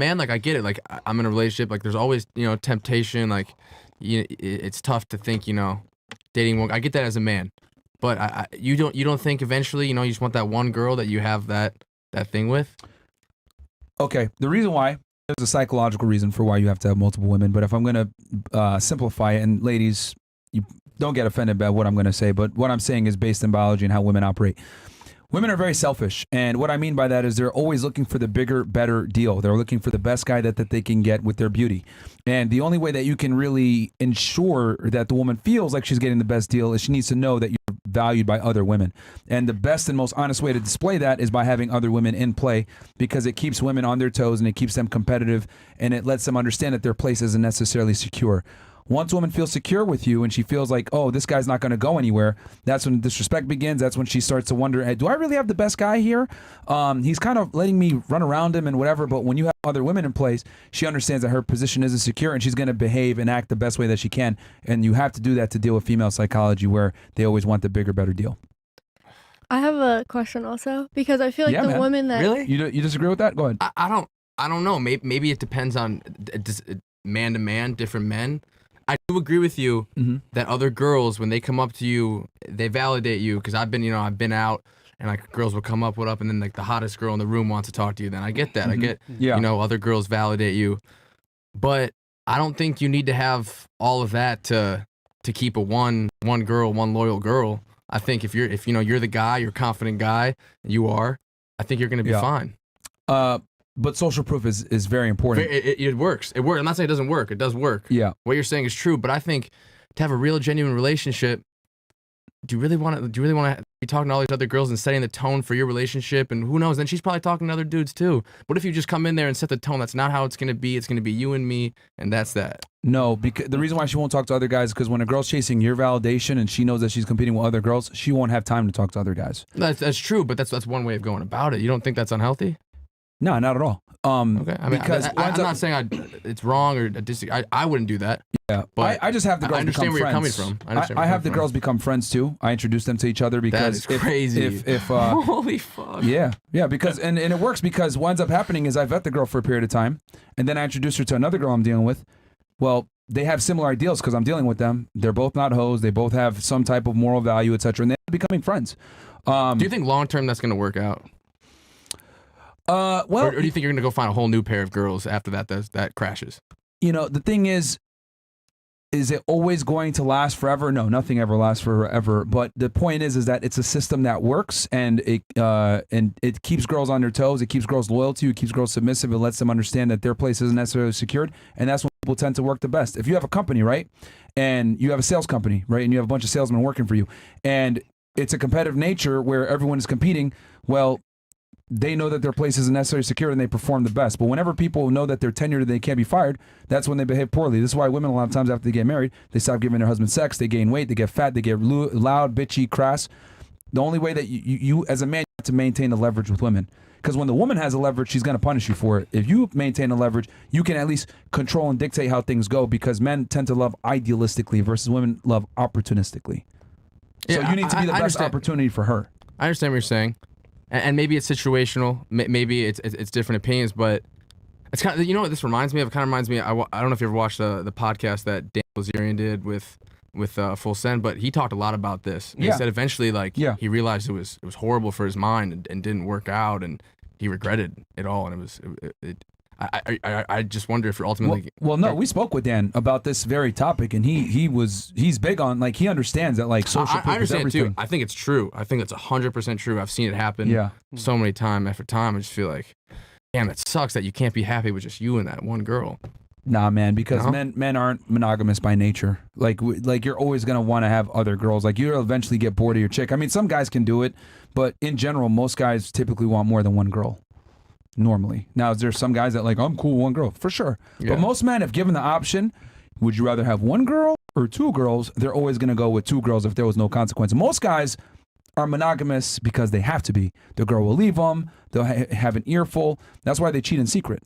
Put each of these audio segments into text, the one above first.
man, like I get it. Like I'm in a relationship. Like there's always temptation. Like it's tough to think dating one. I get that as a man, but you don't think eventually you just want that one girl that you have that thing with. Okay, the reason why. There's a psychological reason for why you have to have multiple women, but if I'm going to simplify it, and ladies, you don't get offended by what I'm going to say, but what I'm saying is based in biology and how women operate. Women are very selfish, and what I mean by that is they're always looking for the bigger, better deal. They're looking for the best guy that they can get with their beauty. And the only way that you can really ensure that the woman feels like she's getting the best deal is she needs to know that you're valued by other women. And the best and most honest way to display that is by having other women in play, because it keeps women on their toes and it keeps them competitive, and it lets them understand that their place isn't necessarily secure. Once a woman feels secure with you and she feels like, oh, this guy's not going to go anywhere, that's when disrespect begins. That's when she starts to wonder, hey, do I really have the best guy here? He's kind of letting me run around him and whatever. But when you have other women in place, she understands that her position isn't secure and she's going to behave and act the best way that she can. And you have to do that to deal with female psychology, where they always want the bigger, better deal. I have a question also, because I feel like the women that... Really? You disagree with that? Go ahead. I don't know. Maybe it depends on man to man, different men. I do agree with you that other girls, when they come up to you, they validate you. Because I've been out, and like girls will come up, what up, and then like the hottest girl in the room wants to talk to you. Then I get that. I get, other girls validate you, but I don't think you need to have all of that to keep a one girl, one loyal girl. I think if you're the guy, you're a confident guy, you are. I think you're gonna be fine. But social proof is very important. It works. It works. I'm not saying it doesn't work. It does work. Yeah. What you're saying is true, but I think to have a real, genuine relationship, do you really want to be talking to all these other girls and setting the tone for your relationship? And who knows? Then she's probably talking to other dudes too. What if you just come in there and set the tone? That's not how it's gonna be. It's gonna be you and me, and that's that. No, because the reason why she won't talk to other guys is because when a girl's chasing your validation and she knows that she's competing with other girls, she won't have time to talk to other guys. That's true, but that's one way of going about it. You don't think that's unhealthy? No, not at all. Okay, I mean, because I'm not saying it's wrong or I wouldn't do that. Yeah, but I just have the girls. I understand where you're coming from. I have the girls become friends too. I introduce them to each other because that is crazy. If holy fuck. Yeah, because and it works because what ends up happening is I vet the girl for a period of time, and then I introduce her to another girl I'm dealing with. Well, they have similar ideals because I'm dealing with them. They're both not hoes. They both have some type of moral value, etc., and they're becoming friends. Do you think long term that's going to work out? Well, or do you think you're gonna go find a whole new pair of girls after that crashes? The thing is it always going to last forever? No, nothing ever lasts forever. But the point is that it's a system that works, and it keeps girls on their toes. It keeps girls loyal to you. It keeps girls submissive. It lets them understand that their place isn't necessarily secured, and that's when people tend to work the best. If you have a company, right, and you have a sales company, right, and you have a bunch of salesmen working for you, and it's a competitive nature where everyone is competing, well, they know that their place isn't necessarily secure and they perform the best. But whenever people know that they're tenured and they can't be fired, that's when they behave poorly. This is why women a lot of times after they get married, they stop giving their husband sex, they gain weight, they get fat, they get loud, bitchy, crass. The only way that you as a man, you have to maintain the leverage with women. Because when the woman has a leverage, she's going to punish you for it. If you maintain a leverage, you can at least control and dictate how things go, because men tend to love idealistically versus women love opportunistically. So you need to be the best opportunity for her. I understand what you're saying. And maybe it's situational, maybe it's different opinions, but it's kind of, what this reminds me of? It kind of reminds me, I don't know if you ever watched the podcast that Dan Bilzerian did with Full Send, but he talked a lot about this. And he said eventually, he realized it was horrible for his mind and didn't work out, and he regretted it all, and I just wonder if you're ultimately... Well, no, we spoke with Dan about this very topic, and he's big on, he understands that, social proof is everything. Too. I think it's true. I think it's 100% true. I've seen it happen so many time after time. I just feel like, damn, it sucks that you can't be happy with just you and that one girl. Nah, man, because men aren't monogamous by nature. Like you're always going to want to have other girls. You'll eventually get bored of your chick. I mean, some guys can do it, but in general, most guys typically want more than one girl. Normally. Now, there's some guys that I'm cool with one girl, for sure. Yeah. But most men, if given the option, would you rather have one girl or two girls? They're always going to go with two girls if there was no consequence. Most guys are monogamous because they have to be. The girl will leave them. They'll have an earful. That's why they cheat in secret.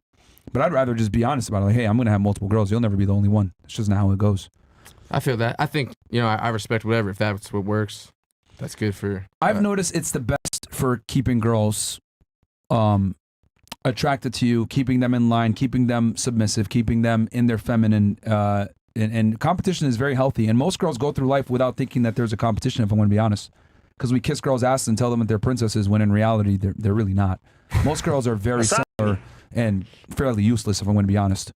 But I'd rather just be honest about it. Hey, I'm going to have multiple girls. You'll never be the only one. It's just not how it goes. I feel that. I think, I respect whatever. If that's what works, that's good for... I've noticed it's the best for keeping girls attracted to you, keeping them in line, keeping them submissive, keeping them in their feminine. And competition is very healthy. And most girls go through life without thinking that there's a competition, if I'm going to be honest. Because we kiss girls' asses and tell them that they're princesses when in reality they're really not. Most girls are very similar and fairly useless, if I'm going to be honest.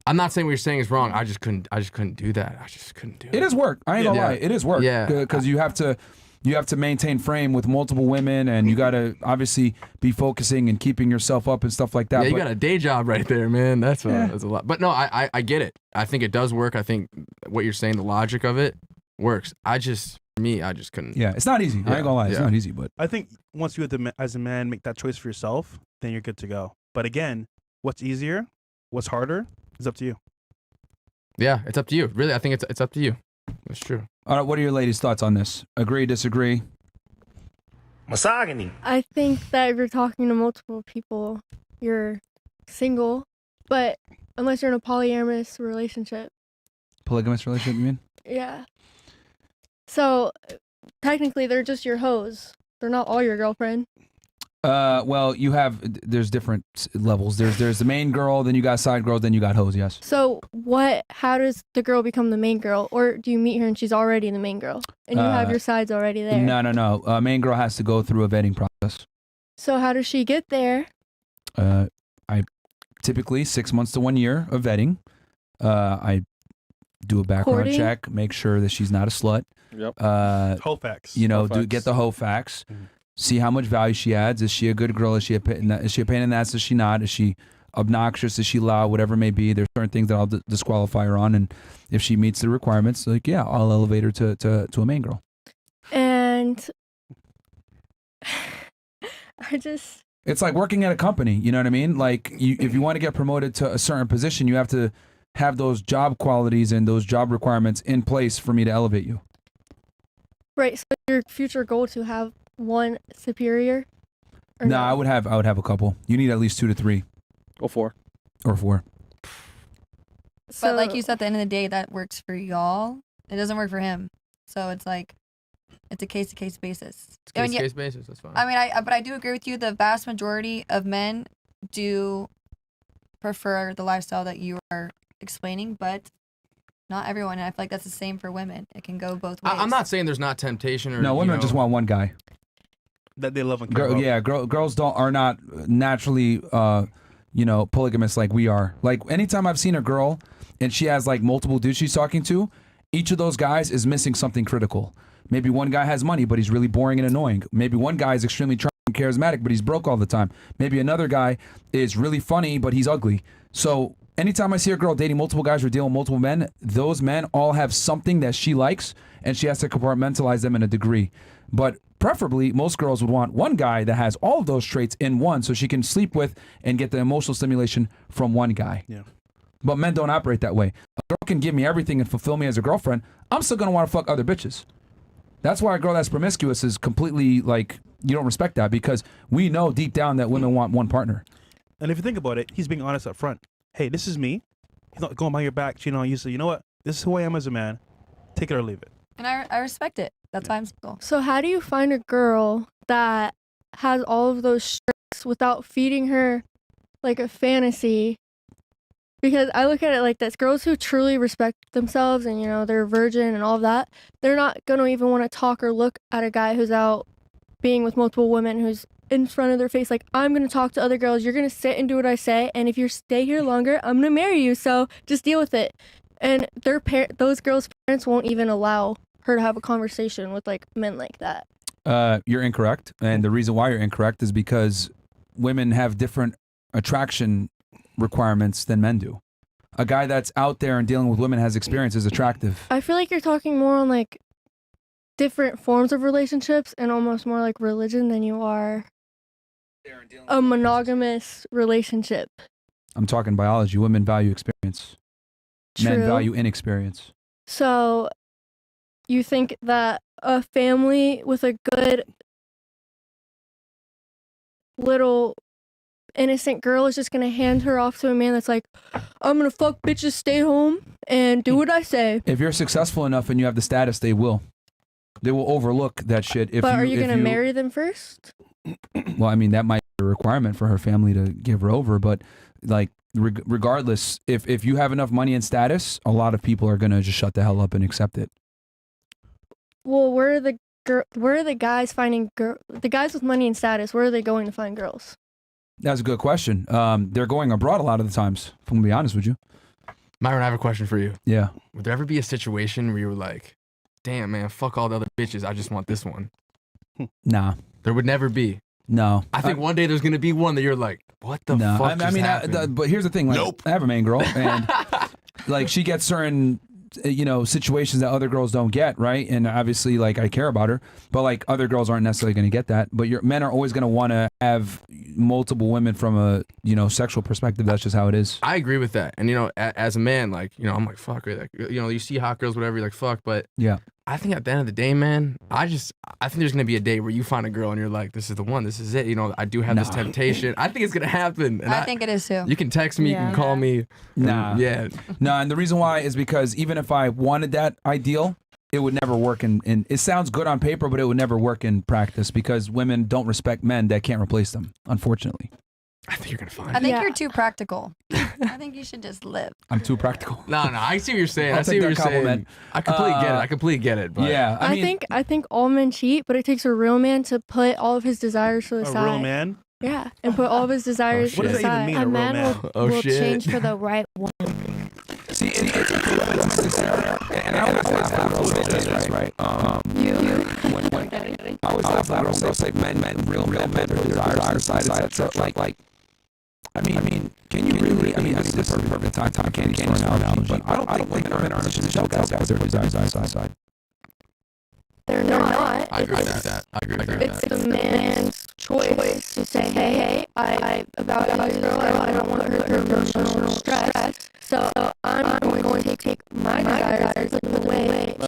I'm not saying what you're saying is wrong. I just couldn't do that. I just couldn't do it. It is work. I ain't gonna lie. It is work. Yeah. Because you have to maintain frame with multiple women, and you got to obviously be focusing and keeping yourself up and stuff like that. Yeah, you got a day job right there, man. That's a lot. But no, I get it. I think it does work. I think what you're saying, the logic of it works. I just couldn't. Yeah, it's not easy. I ain't gonna lie. It's not easy, but I think once you as a man make that choice for yourself, then you're good to go. But again, what's easier, what's harder, is up to you. Yeah, it's up to you. Really, I think it's up to you. That's true. All right, what are your ladies' thoughts on this? Agree, disagree? Misogyny. I think that if you're talking to multiple people, you're single, but unless you're in a polyamorous relationship. Polygamous relationship, you mean? Yeah. So technically, they're just your hoes. They're not all your girlfriend. Well, there's different levels. There's the main girl, then you got side girls, then you got hoes, yes. So how does the girl become the main girl? Or do you meet her and she's already the main girl? And you have your sides already there? No. Main girl has to go through a vetting process. So how does she get there? I typically 6 months to 1 year of vetting. I do a background Courting? check, make sure that she's not a slut. Yep. Hoe facts. Get the hoe facts. Mm-hmm. See how much value she adds. Is she a good girl? Is she a pain in the ass? Is she not? Is she obnoxious? Is she loud? Whatever it may be. There's certain things that I'll disqualify her on, and if she meets the requirements, I'll elevate her to a main girl. And It's like working at a company. You know what I mean? Like if you want to get promoted to a certain position, you have to have those job qualities and those job requirements in place for me to elevate you. Right. So your future goal to have one superior? No, I would have a couple. You need at least 2 to 3. Or 4. Or 4. So, but like you said, at the end of the day, that works for y'all. It doesn't work for him. So it's like, it's a case-to-case basis. It's case-to-case basis, that's fine. I mean, but I do agree with you. The vast majority of men do prefer the lifestyle that you are explaining, but not everyone. And I feel like that's the same for women. It can go both ways. I'm not saying there's not temptation or women just want one guy that they love and care about. Girls are not naturally polygamous like we are. Like anytime I've seen a girl and she has like multiple dudes she's talking to, each of those guys is missing something critical. Maybe one guy has money, but he's really boring and annoying. Maybe one guy is extremely charming and charismatic, but he's broke all the time. Maybe another guy is really funny, but he's ugly. So anytime I see a girl dating multiple guys or dealing with multiple men, those men all have something that she likes, and she has to compartmentalize them in a degree. But preferably, most girls would want one guy that has all of those traits in one, so she can sleep with and get the emotional stimulation from one guy. Yeah. But men don't operate that way. A girl can give me everything and fulfill me as a girlfriend. I'm still going to want to fuck other bitches. That's why a girl that's promiscuous is completely like, you don't respect that, because we know deep down that women want one partner. And if you think about it, he's being honest up front. Hey, this is me. He's not going behind your back, cheating on you. So you know what? This is who I am as a man. Take it or leave it. And I respect it. That's why I'm single. So how do you find a girl that has all of those strengths without feeding her like a fantasy? Because I look at it like this. Girls who truly respect themselves and, they're a virgin and all of that, they're not going to even want to talk or look at a guy who's out being with multiple women, who's in front of their face like, I'm going to talk to other girls. You're going to sit and do what I say. And if you stay here longer, I'm going to marry you. So just deal with it. And those girls' parents won't even allow her to have a conversation with like men like that. You're incorrect. And the reason why you're incorrect is because women have different attraction requirements than men do. A guy that's out there and dealing with women has experience is attractive. I feel like you're talking more on like different forms of relationships and almost more like religion than you are a monogamous relationship. I'm talking biology. Women value experience. True. Men value inexperience. So you think that a family with a good little innocent girl is just going to hand her off to a man that's like, I'm going to fuck bitches, stay home, and do what I say? If you're successful enough and you have the status, they will. They will overlook that shit. But are you going to marry them first? Well, I mean, that might be a requirement for her family to give her over, but like regardless, if you have enough money and status, a lot of people are gonna just shut the hell up and accept it. Well, where are the guys finding the guys with money and status? Where are they going to find girls? That's a good question. They're going abroad a lot of the times. If I'm gonna be honest with you. Myron, I have a question for you. Yeah. Would there ever be a situation where you were like, damn, man, fuck all the other bitches. I just want this one? Nah. There would never be. No. I think one day there's going to be one that you're like, what the No. fuck I mean, happened? but here's the thing. Like, Nope. I have a main girl, and like she gets certain, situations that other girls don't get, right? And obviously, like, I care about her, but like other girls aren't necessarily going to get that. But your men are always going to want to have multiple women from a sexual perspective. That's just how it is. I agree with that. And, as a man, like, I'm like, fuck, like, you see hot girls, whatever, you're like, fuck. But Yeah. I think at the end of the day, man, I think there's going to be a day where you find a girl and you're like, this is the one, this is it. I do have this temptation. I think it's going to happen. And I think it is too. You can text me, you can call me. Nah. Yeah. No, and the reason why is because even if I wanted that ideal, it would never work in it sounds good on paper, but it would never work in practice because women don't respect men that can't replace them, unfortunately. I think you're going to find I it. think you're too practical. I think you should just live. I'm too practical. No, I see what you're saying. I'll I see take what that you're compliment. saying. I completely get it. But Yeah, I mean, I think all men cheat, but it takes a real man to put all of his desires to the A side. real man? Yeah, and put all of his desires What to does the that even side. mean? A real man man. will, Oh, will shit. change for the right one. see, it's a and I always laugh at this, right? When I always laugh at girls, they'll say men, real men, or desire side, etc. Like, I mean, can you really? I mean, this is a perfect time candy store analogy, but I don't think women are in a position to show guys their desires side. They're not. I agree with that. I agree with that. It's the man's choice to say, hey, I about you, girl, I don't want her through emotional stress, so I'm going to take my desires and put them away to.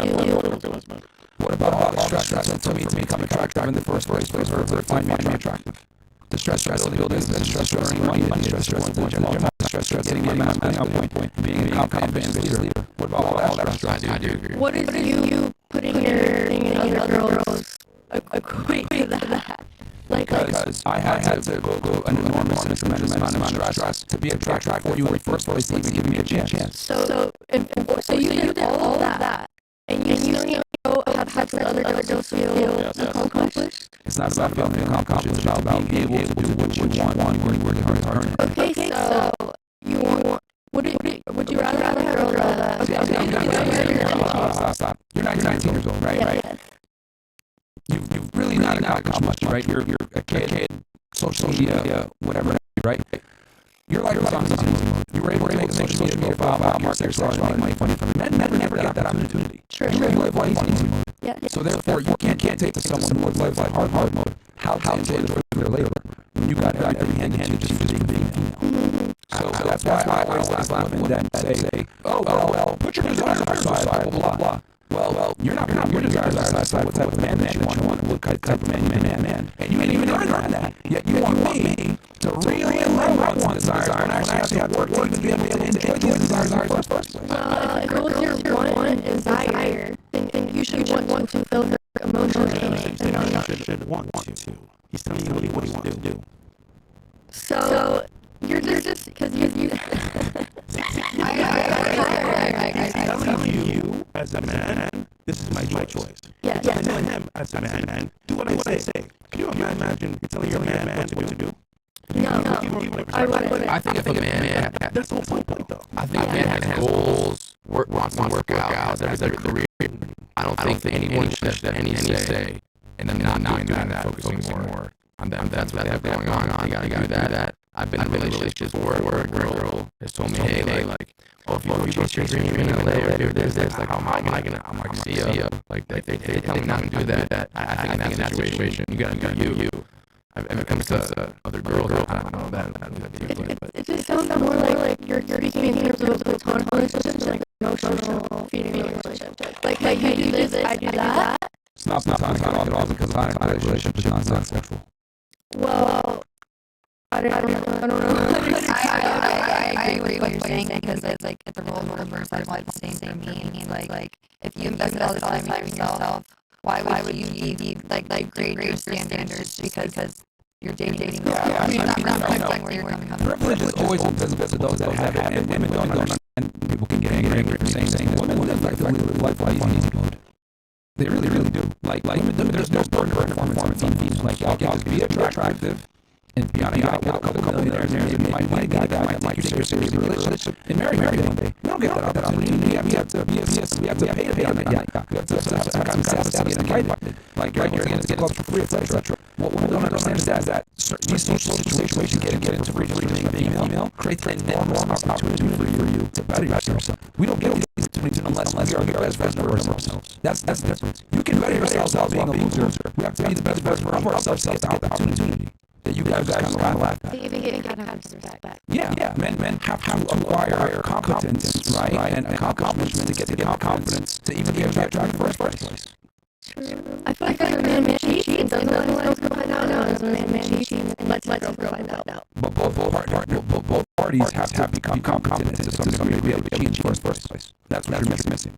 What about all the stress to me to become attractive in the first place for her to find me attractive? The stress building, the stress earning money, the stress getting my masculine point, being a confident leader. What about all that stress? I do agree. What is you putting your thing in other girls equate to that? Because I had to go an enormous and tremendous amount of stress to be attractive for you in the first place to even give me a chance. So you did all of that, and you still go have sex with other girls to feel accomplished? It's not about feeling accomplished, it's about being able to do what you want when you're working hard. Okay, so you want, would you rather have a girl that... Stop. You're 19 years old, right? Yes. You've really not accomplished much, right? You're a kid, social media, whatever, right? Your life was on easy mode. You were able to make a social media profile, market yourself, make money from it. Men never get that opportunity. True. You live life on easy mode. Yeah. So therefore, you can't take to someone who lives life hard mode how to enjoy the fruit of their labor when you got everything handed to you just for being female. So that's why I always laugh at women that say, oh, well, put your desires aside, blah, blah, blah. Well, you're not your desires aside what type of man that you want, what type of man. And you ain't even earned that. Yet you want me to really let one's desires when I actually have to work to even be able to enjoy those desires in the first place. Well, if it goes your one desire, then you should want to fulfill her emotional needs. You should want to. He's telling you what he wants to do. So you're just because you. I Telling you as a man, this is my choice. Yes. I'm telling him as a man, do what I say. Can you imagine you're telling your man what to do? No, I wouldn't. I think if a man, That's the whole point, though. I think a man has goals, wants to work out, has a career. I don't think anyone should have any say in them not doing that, focusing more on them. That's what they have going on. You gotta do that. I've been in relationships where a girl has told me, hey, like, if you chase your dream in LA or do this, like, how am I gonna see you? Like, they tell me not to do that. I think in that situation, you gotta do you. If it comes to other girls, I don't know that. But It just sounds more like you're speaking in terms of a platonic relationship, like emotional feeding relationship. Like, hey, you do this, I do that. It's not platonic at all because platonic relationship is not sexual. Well, I don't know. I agree with what you're saying because it's like if the role reversed, I want the same for me. Like if you invested all this time in yourself, why would you like grade your standards because you're dating. Yeah, I mean, not reflecting where you're coming from. privilege is always invisible to those that have it, and women don't understand. People can get angry for saying that women live life on easy mode. They really do. Like women, there's no burden in performance on females. Like y'all can just be attractive and be on a yacht with a couple millionaires and you might meet a guy that might take you seriously in a relationship and marry you one day. We don't get that opportunity. We have to pay on that yacht. We have to have some kind of status to get invited. Like you're going to get clubs for free, etc. What women don't understand is that these social situations get into for being female create an enormous opportunity for you to better yourself. We don't get these opportunities unless we are the best version of ourselves. That's the difference. You can better yourselves while being a loser. We have to be the best version of ourselves to get the opportunity that you guys kind of laugh at. Even getting kind of respect. Yeah. Men have to acquire competence, right, and accomplishments to get the confidence to even be attractive in the first place. I feel like when a man cheats and doesn't let his girl find out, and when a man cheats and lets his girl find out. But both parties have to become competent into something to be able to cheat in the first place. That's what you're missing.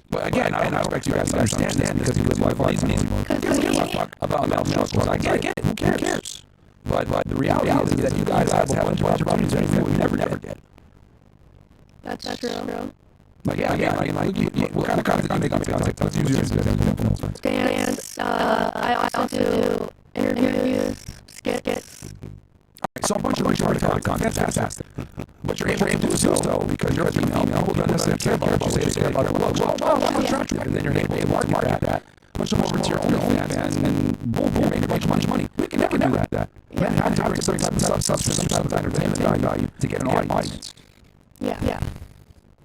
But again, I don't expect you guys to understand that because you live life on easy mode. About male struggles, I get it. Who cares? But the reality is that you guys have a bunch of opportunities that we never get. That's true. Like, what kind of content do you make on TikTok? Let's use your example. Dance, I also do interviews, skits. So a bunch of content, fantastic. But you're able to do so because you're a female. People don't necessarily care about what you say about your looks. And then you're able to market that. Push them over to your OnlyFans and boom, you make a bunch of money. We can never do that. Men have to bring some type of substance, some type of entertainment value to get an audience. Yeah.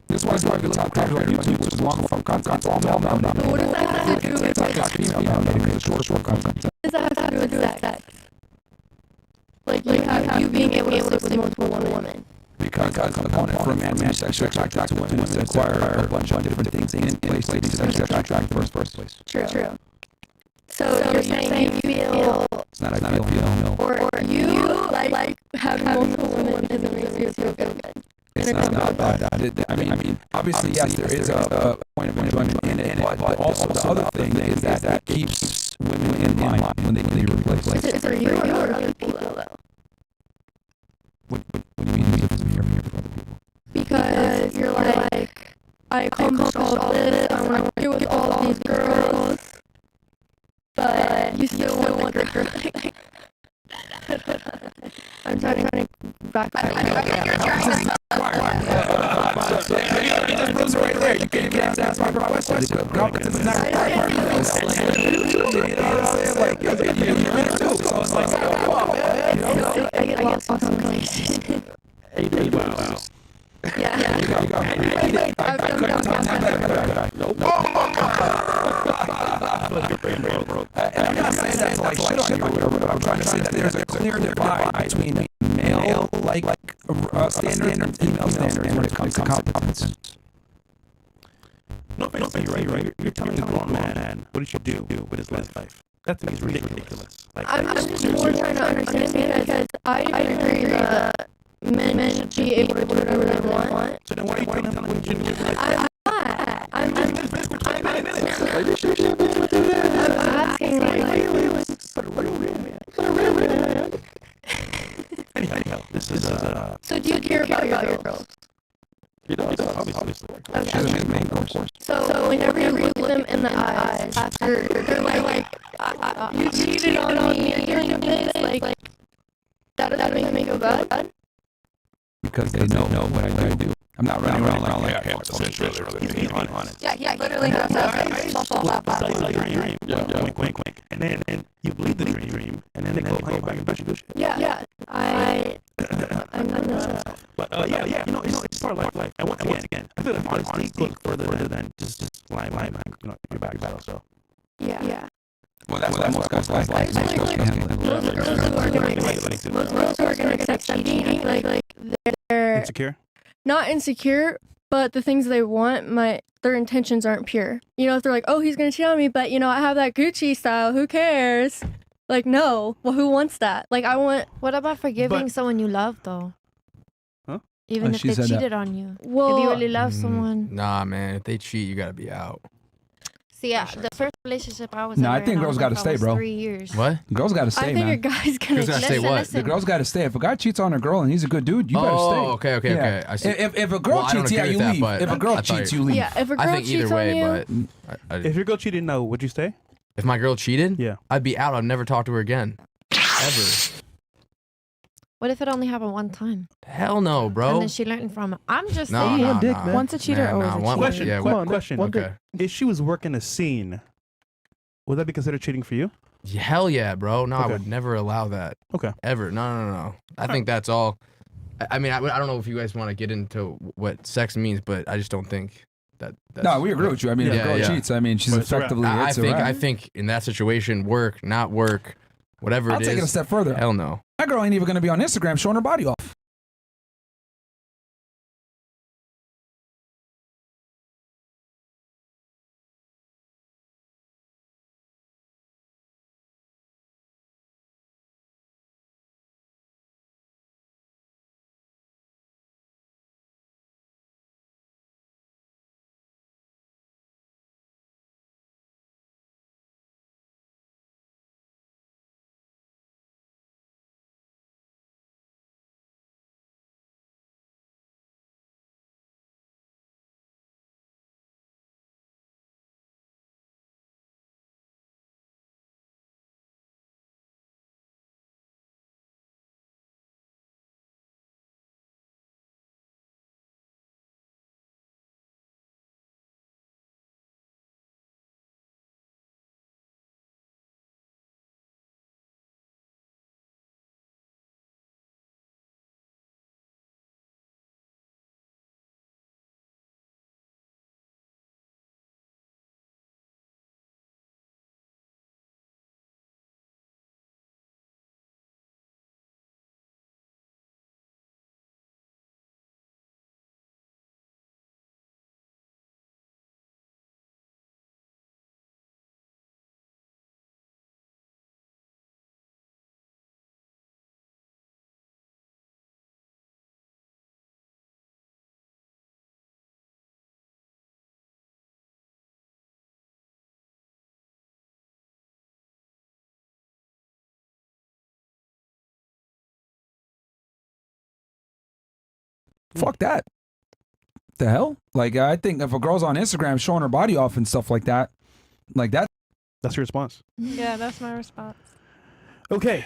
This is why we look at crackers on YouTube, which is long form content. It's all male now. But what does that have to do with TikTok's female now, because it's short content. What does that have to do with sex? Like you being able to sleep with multiple women. Because a component for a man to be sexually attracted to women is to acquire a bunch of different things in place to be sexually attracted in the first place. True. So you're saying you feel, It's not I feel, no. or you like having multiple women because it makes you feel good. It's not bad. I mean, obviously, yes, there is a point of enjoyment in it, but also the other thing is that it keeps women in line when they can be replaced. Is it for you or other people though? What do you mean you difference here for other people? Because you're like, I accomplished all this, I want to be with all these girls, but you still want the girl. I'm trying to back Those right there. You can't get that's my question. Competence is not required. You know what I'm saying? Like, you're in it too. So it's like, I get lost in conversation. wow. Yeah. And I'm not saying that to like shit on you or whatever, but I'm trying to say that there's a clear divide between male standards and female standards when it comes to competence. No, right? You're telling a grown man what he should do with his life. That's ridiculous. Like, I'm just more trying to understand because I agree that men should be able to do whatever they want. So then why are you telling them what you should do? I'm asking Anyhow, this is So do you care about your girls? obviously. Okay. So whenever you look them in the eyes after they're like you cheated on me, you're doing this, like that doesn't make me feel bad. Because they know what I do. I'm not running around like, hey, He's on it. Yeah, literally has that. Yeah. Wink. And then you believe the dream, and then they go behind your back and bet you do shit. Yeah. I know. But yeah. You know, it's part of life. And once again, I feel like honesty goes further than just lying behind, your back battle. So. Yeah. Well, that's what most guys like. Most girls who are gonna accept cheating, like they're Insecure? not insecure, but the things they want, their intentions aren't pure. You know, if they're like, oh, he's gonna cheat on me, but I have that Gucci style. Who cares? Like, no. Well, who wants that? Like, I want. What about forgiving someone you love, though? Huh? Even if she they said cheated on you. Well, If you really love someone. Nah, man. If they cheat, you gotta be out. See, the first relationship I was Nah, I ever think in, girls don't know gotta if I stay, was bro. 3 years. What? Girls got to I stay, think a man. guy's gonna Girls gotta stay Listen, what? listen. The girls got to stay. If a guy cheats on a girl and he's a good dude, you better stay. Okay, okay, Yeah. okay. I see. If a girl Well, I don't cheats, yeah, agree you with that, leave. but If a girl I thought cheats, you- you leave. Yeah, if a girl I think cheats either way, on you, but If your girl cheated, no, would you stay? if my girl cheated, Yeah. I'd be out. I'd never talk to her again, ever. What if it only happened one time? Hell no, And bro. then she learned from it. I'm just No, saying. no, One dick, no. man. Once a cheater, always a one- cheater. Question, yeah, quick question. one dick. Okay. If she was working a scene, would that be considered cheating for you? Yeah, hell yeah, bro. No, I Okay. would never allow that. Okay. Ever. No. I think that's all. I mean, I don't know if you guys want to get into what sex means, but I just don't think that's... No, we agree with you. I mean, if Yeah, a girl yeah. cheats, I mean, she's But it's a wrap. effectively I it's a think wrap. I think in that situation, work, not work, whatever I'll it take it a is. step further. Hell no. That girl ain't even gonna be on Instagram showing her body off. Fuck that. The hell? Like, I think if a girl's on Instagram showing her body off and stuff like that, That's your response. Yeah, that's my response. Okay.